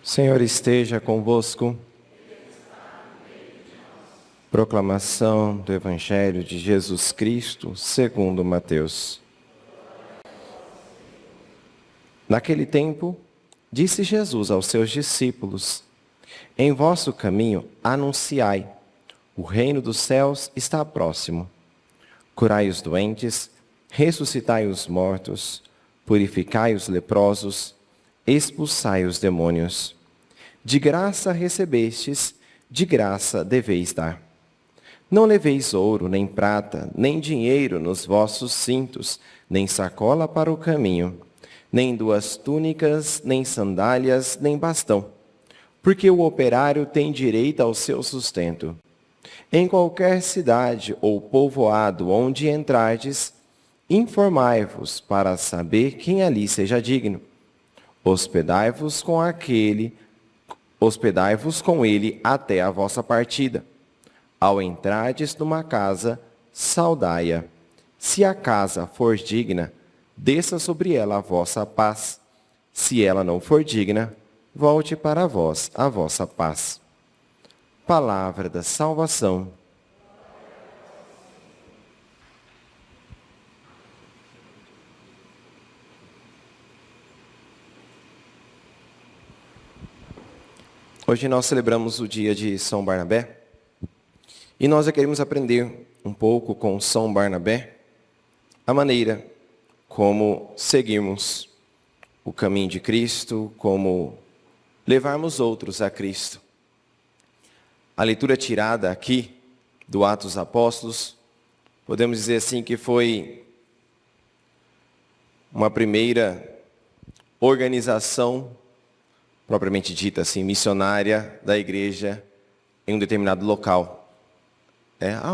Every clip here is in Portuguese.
Senhor esteja convosco. Proclamação do Evangelho de Jesus Cristo, segundo Mateus. Naquele tempo, disse Jesus aos seus discípulos: em vosso caminho anunciai, o reino dos céus está próximo. Curai os doentes, ressuscitai os mortos, purificai os leprosos, expulsai os demônios. De graça recebestes, de graça deveis dar. Não leveis ouro, nem prata, nem dinheiro nos vossos cintos, nem sacola para o caminho, nem 2 túnicas, nem sandálias, nem bastão, porque o operário tem direito ao seu sustento. Em qualquer cidade ou povoado onde entrardes, informai-vos para saber quem ali seja digno. Hospedai-vos com ele até a vossa partida. Ao entrardes numa casa, saudai-a. Se a casa for digna, desça sobre ela a vossa paz. Se ela não for digna, volte para vós a vossa paz. Palavra da salvação. Hoje nós celebramos o dia de São Barnabé e nós já queremos aprender um pouco com São Barnabé a maneira como seguirmos o caminho de Cristo, como levarmos outros a Cristo. A leitura tirada aqui do Atos dos Apóstolos, podemos dizer assim que foi uma primeira organização propriamente dita assim, missionária da igreja em um determinado local.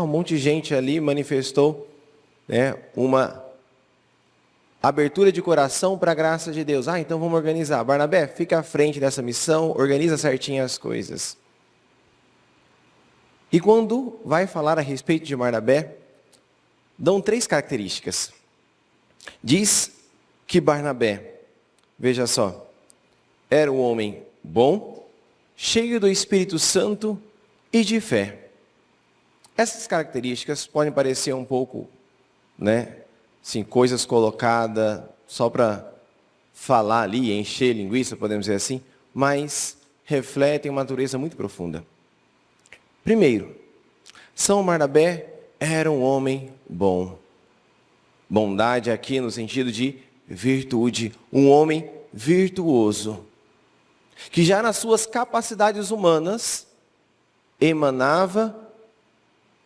Um monte de gente ali manifestou uma abertura de coração para a graça de Deus. Então vamos organizar. Barnabé, fica à frente dessa missão, organiza certinho as coisas. E quando vai falar a respeito de Barnabé, dão 3 características. Diz que Barnabé, veja só, era um homem bom, cheio do Espírito Santo e de fé. Essas características podem parecer um pouco, assim, coisas colocadas só para falar ali, encher linguiça, podemos dizer assim, mas refletem uma natureza muito profunda. Primeiro, São Barnabé era um homem bom. Bondade aqui no sentido de virtude, um homem virtuoso, que já nas suas capacidades humanas emanava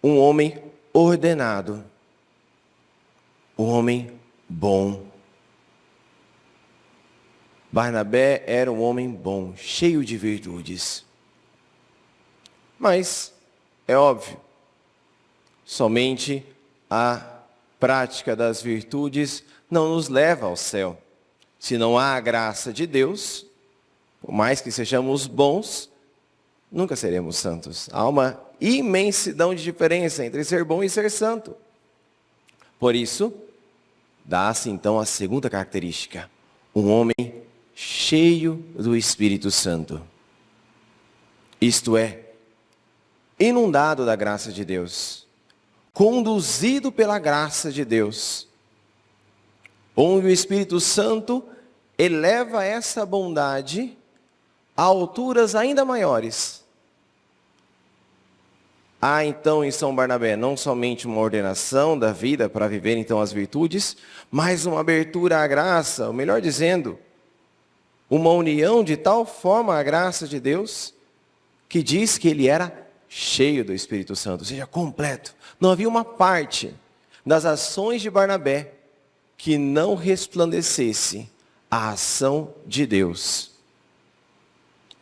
um homem ordenado, um homem bom. Barnabé era um homem bom, cheio de virtudes. Mas, é óbvio, somente a prática das virtudes não nos leva ao céu. Se não há a graça de Deus, por mais que sejamos bons, nunca seremos santos. Há uma imensidão de diferença entre ser bom e ser santo. Por isso, dá-se então a segunda característica: um homem cheio do Espírito Santo. Isto é, inundado da graça de Deus, conduzido pela graça de Deus, onde o Espírito Santo eleva essa bondade a alturas ainda maiores. Há então em São Barnabé não somente uma ordenação da vida para viver então as virtudes, mas uma abertura à graça, ou melhor dizendo, uma união de tal forma à graça de Deus, que diz que ele era cheio do Espírito Santo, ou seja, completo. Não havia uma parte das ações de Barnabé que não resplandecesse a ação de Deus.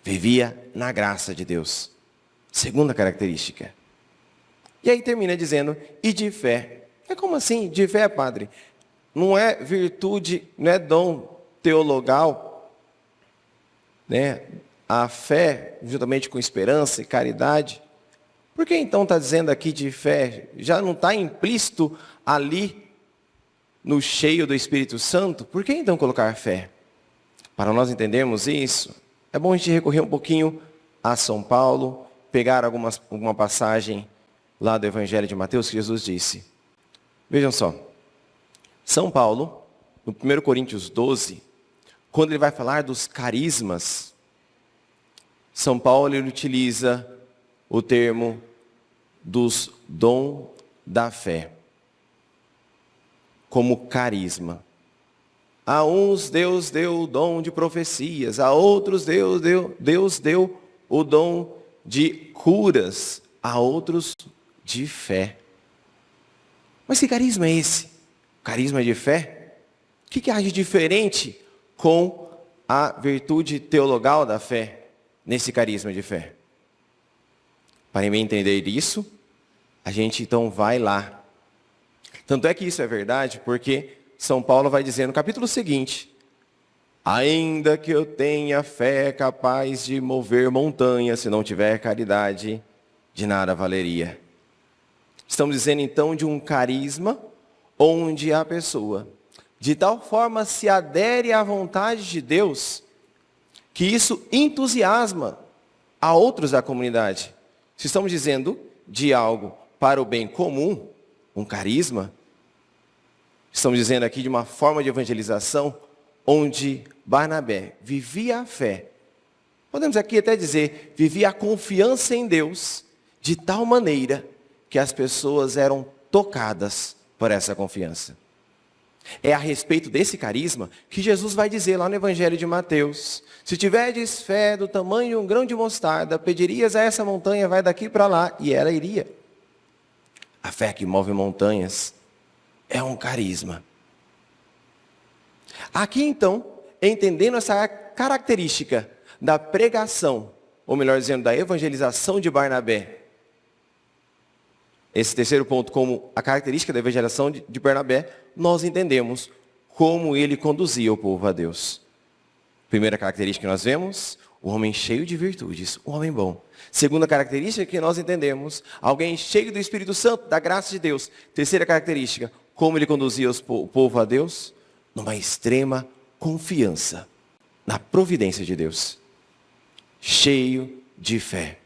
Vivia na graça de Deus. Segunda característica. E aí termina dizendo, e de fé. Como assim? De fé, padre? Não é virtude, não é dom teologal, a fé, juntamente com esperança e caridade, por que então está dizendo aqui de fé? Já não está implícito ali no cheio do Espírito Santo? Por que então colocar fé? Para nós entendermos isso, é bom a gente recorrer um pouquinho a São Paulo, pegar alguma passagem lá do Evangelho de Mateus que Jesus disse. Vejam só, São Paulo, no 1 Coríntios 12, quando ele vai falar dos carismas, São Paulo ele utiliza o termo dos dom da fé, como carisma. A uns Deus deu o dom de profecias, a outros Deus deu o dom de curas, a outros de fé. Mas que carisma é esse? Carisma de fé? O que há de diferente com a virtude teologal da fé nesse carisma de fé? Para mim entender isso, a gente então vai lá. Tanto é que isso é verdade, porque São Paulo vai dizer no capítulo seguinte: ainda que eu tenha fé capaz de mover montanhas, se não tiver caridade, de nada valeria. Estamos dizendo então de um carisma onde a pessoa, de tal forma se adere à vontade de Deus, que isso entusiasma a outros da comunidade. Se estamos dizendo de algo para o bem comum, um carisma, estamos dizendo aqui de uma forma de evangelização onde Barnabé vivia a fé. Podemos aqui até dizer, vivia a confiança em Deus de tal maneira que as pessoas eram tocadas por essa confiança. É a respeito desse carisma que Jesus vai dizer lá no Evangelho de Mateus: se tiverdes fé do tamanho de um grão de mostarda, pedirias a essa montanha, vai daqui para lá, e ela iria. A fé que move montanhas é um carisma. Aqui então, entendendo essa característica da pregação, ou melhor dizendo, da evangelização de Barnabé, esse terceiro ponto como a característica da evangelização de Barnabé, nós entendemos como ele conduzia o povo a Deus. Primeira característica que nós vemos, o homem cheio de virtudes, um homem bom. Segunda característica que nós entendemos, alguém cheio do Espírito Santo, da graça de Deus. Terceira característica, como ele conduzia o povo a Deus, numa extrema confiança na providência de Deus. Cheio de fé.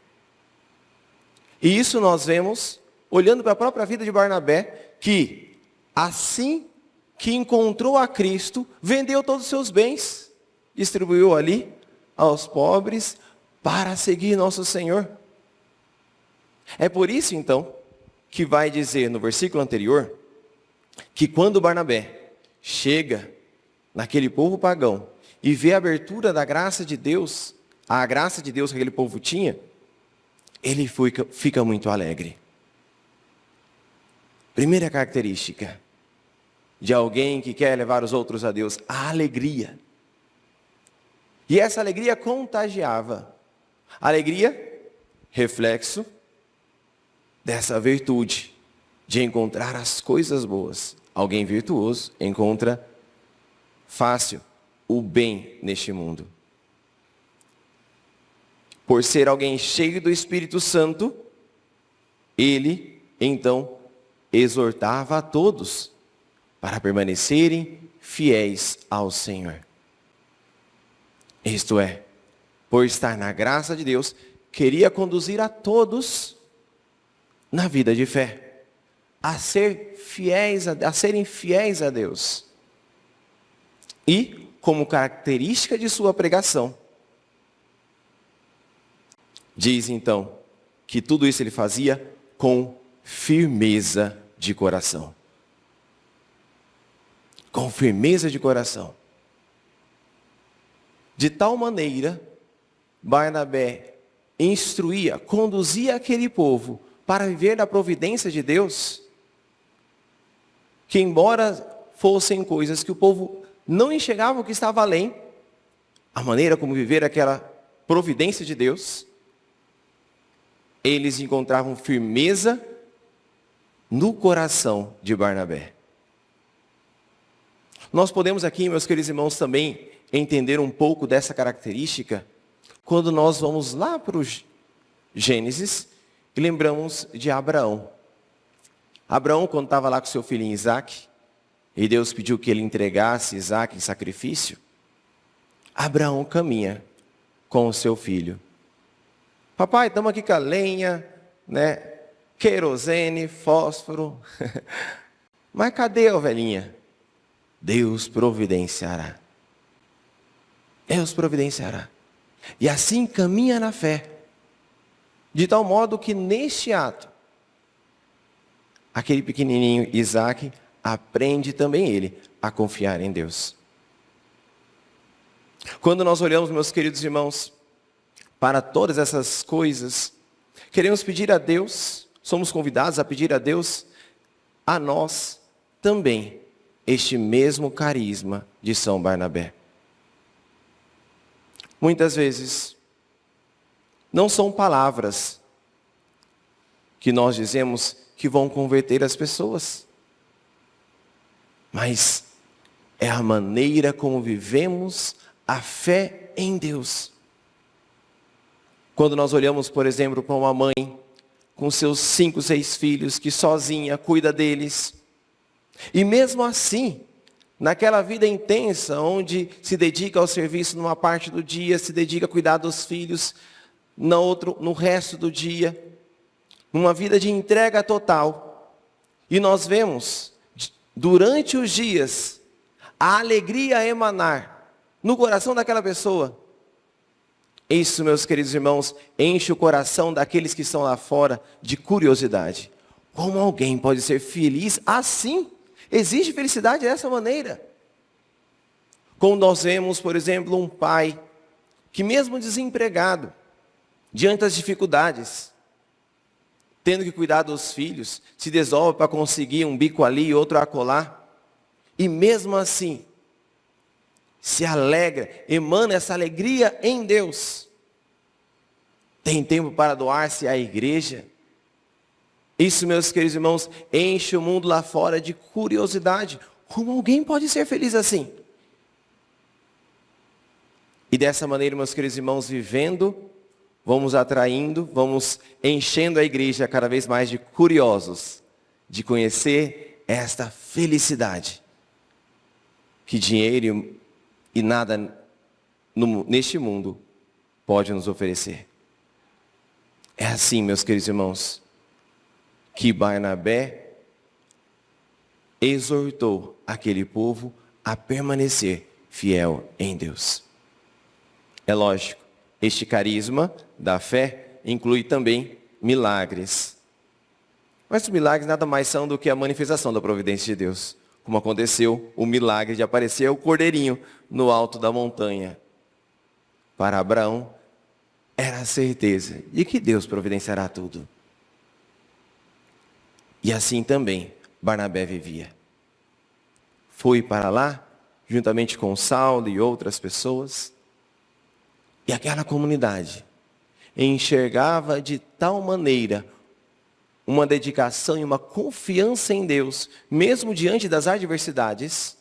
E isso nós vemos, olhando para a própria vida de Barnabé, que assim que encontrou a Cristo, vendeu todos os seus bens, distribuiu ali aos pobres para seguir nosso Senhor. É por isso então que vai dizer no versículo anterior, que quando Barnabé chega naquele povo pagão e vê a abertura da graça de Deus, a graça de Deus que aquele povo tinha, ele fica muito alegre. Primeira característica de alguém que quer levar os outros a Deus, a alegria. E essa alegria contagiava. Alegria, reflexo dessa virtude de encontrar as coisas boas. Alguém virtuoso encontra fácil o bem neste mundo. Por ser alguém cheio do Espírito Santo, ele, então, exortava a todos para permanecerem fiéis ao Senhor. Isto é, por estar na graça de Deus, queria conduzir a todos na vida de fé, a serem fiéis a Deus. E, como característica de sua pregação, diz então que tudo isso ele fazia com firmeza de coração. Com firmeza de coração. De tal maneira, Barnabé instruía, conduzia aquele povo para viver da providência de Deus, que embora fossem coisas que o povo não enxergava o que estava além, a maneira como viver aquela providência de Deus, eles encontravam firmeza no coração de Barnabé. Nós podemos aqui, meus queridos irmãos, também entender um pouco dessa característica quando nós vamos lá para o Gênesis e lembramos de Abraão. Abraão, quando estava lá com seu filhinho Isaac, e Deus pediu que ele entregasse Isaac em sacrifício, Abraão caminha com o seu filho. Papai, estamos aqui com a lenha, né? Querosene, fósforo. Mas cadê a ovelhinha? Deus providenciará. Deus providenciará. E assim caminha na fé. De tal modo que neste ato, aquele pequenininho Isaac aprende também ele a confiar em Deus. Quando nós olhamos, meus queridos irmãos, para todas essas coisas, queremos pedir a Deus, somos convidados a pedir a Deus, a nós também, este mesmo carisma de São Barnabé. Muitas vezes, não são palavras que nós dizemos que vão converter as pessoas, mas é a maneira como vivemos a fé em Deus. Quando nós olhamos, por exemplo, para uma mãe com seus 5, 6 filhos, que sozinha cuida deles, e mesmo assim, naquela vida intensa, onde se dedica ao serviço numa parte do dia, se dedica a cuidar dos filhos no resto do dia, uma vida de entrega total. E nós vemos, durante os dias, a alegria emanar no coração daquela pessoa. Isso, meus queridos irmãos, enche o coração daqueles que estão lá fora de curiosidade. Como alguém pode ser feliz assim? Existe felicidade dessa maneira? Como nós vemos, por exemplo, um pai que mesmo desempregado, diante das dificuldades, tendo que cuidar dos filhos, se desdobra para conseguir um bico ali e outro acolá, e mesmo assim, se alegra, emana essa alegria em Deus. Tem tempo para doar-se à igreja. Isso, meus queridos irmãos, enche o mundo lá fora de curiosidade. Como alguém pode ser feliz assim? E dessa maneira, meus queridos irmãos, vivendo, vamos atraindo, vamos enchendo a igreja cada vez mais de curiosos, de conhecer esta felicidade que dinheiro e nada neste mundo pode nos oferecer. É assim, meus queridos irmãos, que Barnabé exortou aquele povo a permanecer fiel em Deus. É lógico, este carisma da fé inclui também milagres. Mas os milagres nada mais são do que a manifestação da providência de Deus. Como aconteceu o milagre de aparecer o cordeirinho no alto da montanha. Para Abraão, era a certeza de que Deus providenciará tudo. E assim também Barnabé vivia. Foi para lá, juntamente com Saulo e outras pessoas, e aquela comunidade enxergava de tal maneira uma dedicação e uma confiança em Deus, mesmo diante das adversidades,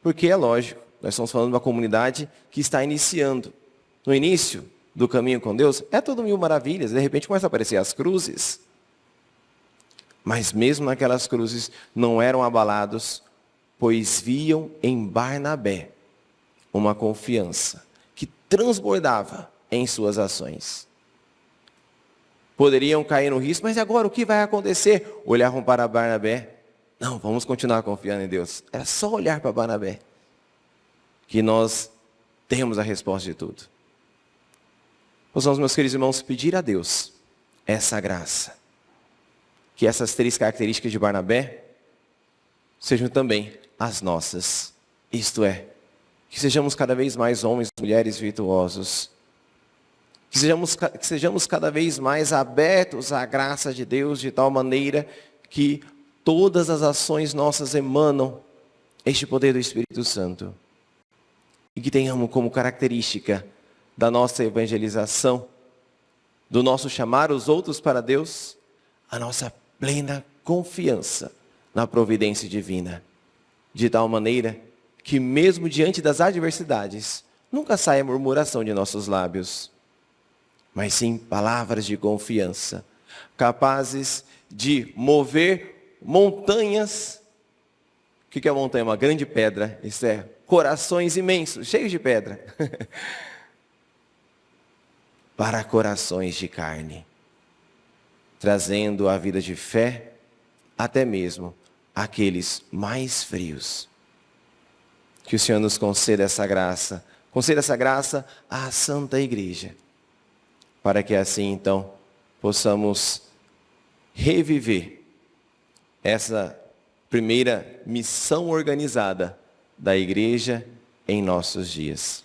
porque é lógico, nós estamos falando de uma comunidade que está iniciando. No início do caminho com Deus, é tudo mil maravilhas, de repente começam a aparecer as cruzes. Mas mesmo naquelas cruzes não eram abalados, pois viam em Barnabé uma confiança que transbordava em suas ações. Poderiam cair no risco, mas agora o que vai acontecer? Olhavam para Barnabé. Não, vamos continuar confiando em Deus. Era só olhar para Barnabé que nós temos a resposta de tudo. Nós vamos, meus queridos irmãos, pedir a Deus essa graça. Que essas 3 características de Barnabé sejam também as nossas. Isto é, que sejamos cada vez mais homens e mulheres virtuosos. Que sejamos cada vez mais abertos à graça de Deus, de tal maneira que todas as ações nossas emanam este poder do Espírito Santo. E que tenhamos como característica da nossa evangelização, do nosso chamar os outros para Deus, a nossa plena confiança na providência divina. De tal maneira que mesmo diante das adversidades, nunca saia murmuração de nossos lábios, mas sim palavras de confiança, capazes de mover montanhas. O que é montanha? Uma grande pedra. Isso é corações imensos, cheios de pedra. Para corações de carne, trazendo a vida de fé até mesmo aqueles mais frios. Que o Senhor nos conceda essa graça à Santa Igreja, para que assim então possamos reviver essa primeira missão organizada da Igreja em nossos dias.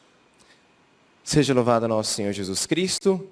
Seja louvado nosso Senhor Jesus Cristo.